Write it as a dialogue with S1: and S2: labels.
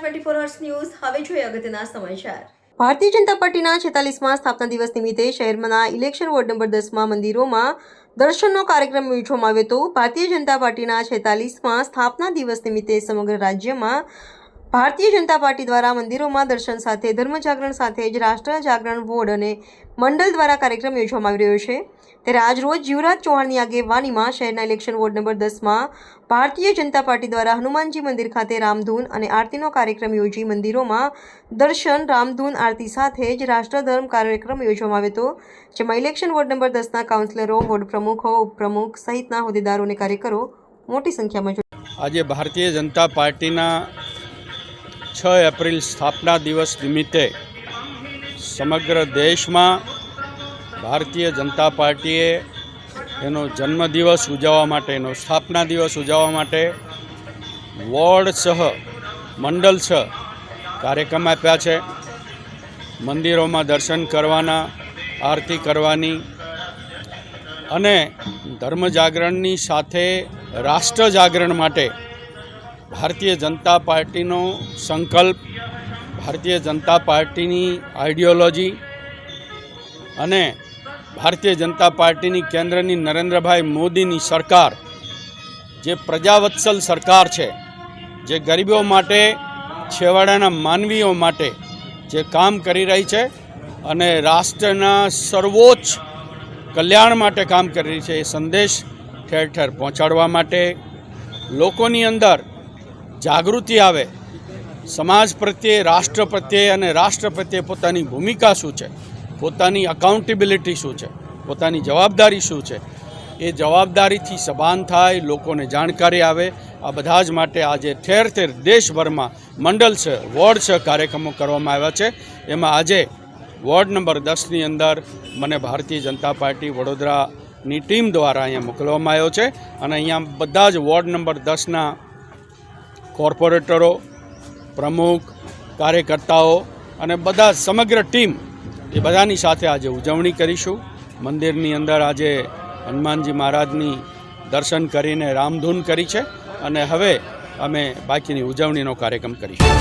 S1: Star 24 hours news હવે જોઈએ અગત્યના સમાચાર।
S2: ભારતીય જનતા પાર્ટીના 46મા સ્થાપના દિવસ નિમિત્તે શહેરના ઇલેક્શન વોર્ડ નંબર 10માં મંદિરોમાં દર્શનનો કાર્યક્રમ યોજવામાં આવ્યો હતો। ભારતીય જનતા પાર્ટીના 46મા સ્થાપના દિવસ નિમિત્તે સમગ્ર રાજ્યમાં ભારતીય જનતા પાર્ટી દ્વારા મંદિરોમાં દર્શન સાથે ધર્મ જાગરણ સાથે જ રાષ્ટ્ર જાગરણ વોર્ડ અને મંડળ દ્વારા કાર્યક્રમ યોજવામાં આવી રહ્યો છે। ત્યારે આજ રોજ જીવરાજ ચૌહાણની આગેવાનીમાં શહેરના election ward number 10માં Bharatiya Janata party દ્વારા હનુમાનજી મંદિર ખાતે રામધૂન અને આરતીનો કાર્યક્રમ યોજી મંદિરોમાં દર્શન રામધૂન આરતી સાથે જ રાષ્ટ્રધર્મ કાર્યક્રમ યોજવામાં આવ્યો હતો, જેમાં ઇલેક્શન વોર્ડ નંબર 10ના કાઉન્સિલરો, વોર્ડ પ્રમુખો, ઉપપ્રમુખ સહિતના હોદ્દેદારો અને કાર્યકરો મોટી સંખ્યામાં જોડાયા।
S3: આજે ભારતીય જનતા પાર્ટીના 6 એપ્રિલ સ્થાપના દિવસ નિમિત્તે સમગ્ર દેશમાં ભારતીય જનતા પાર્ટીએ એનો જન્મદિવસ ઉજવવા માટે, એનો સ્થાપના દિવસ ઉજવવા માટે વોર્ડ સહ મંડળ સહ કાર્યક્રમ આપ્યા છે। મંદિરોમાં દર્શન કરવાના, આરતી કરવાની અને ધર્મ જાગરણની સાથે રાષ્ટ્ર જાગરણ માટે ભારતીય જનતા પાર્ટીનો સંકલ્પ, ભારતીય જનતા પાર્ટીની આઈડિયોલોજી અને ભારતીય જનતા પાર્ટીની કેન્દ્રની નરેન્દ્રભાઈ મોદીની સરકાર જે પ્રજાવત્સલ સરકાર છે, જે ગરીબો માટે, છેવાડાના માનવીઓ માટે જે કામ કરી રહી છે અને રાષ્ટ્રના સર્વોચ્ચ કલ્યાણ માટે કામ કરી રહી છે, એ સંદેશ ઠેર ઠેર પહોંચાડવા માટે, લોકોની અંદર જાગૃતિ આવે, સમાજ પ્રત્યે, રાષ્ટ્ર પ્રત્યે અને રાષ્ટ્ર પ્રત્યે પોતાની ભૂમિકા શું છે, પોતાની અકાઉન્ટેબિલિટી શું છે, પોતાની જવાબદારી શું છે, એ જવાબદારીથી સભાન થાય, લોકોને જાણકારી આવે, આ બધા જ માટે આજે ઠેર ઠેર દેશભરમાં મંડળ છે, વોર્ડ છે, કાર્યક્રમો કરવામાં આવ્યા છે। એમાં આજે વોર્ડ નંબર 10ની અંદર મને ભારતીય જનતા પાર્ટી વડોદરાની ટીમ દ્વારા અહીંયા મોકલવામાં આવ્યો છે અને અહીંયા બધા જ વોર્ડ નંબર 10ના કોર્પોરેટરો, પ્રમુખ, કાર્યકર્તાઓ અને બધા સમગ્ર ટીમ એ બધાની સાથે આજે ઉજવણી કરીશું। મંદિરની અંદર આજે હનુમાનજી મહારાજની દર્શન કરીને રામધૂન કરી છે અને હવે અમે બાકીની ઉજવણીનો કાર્યક્રમ કરીશું।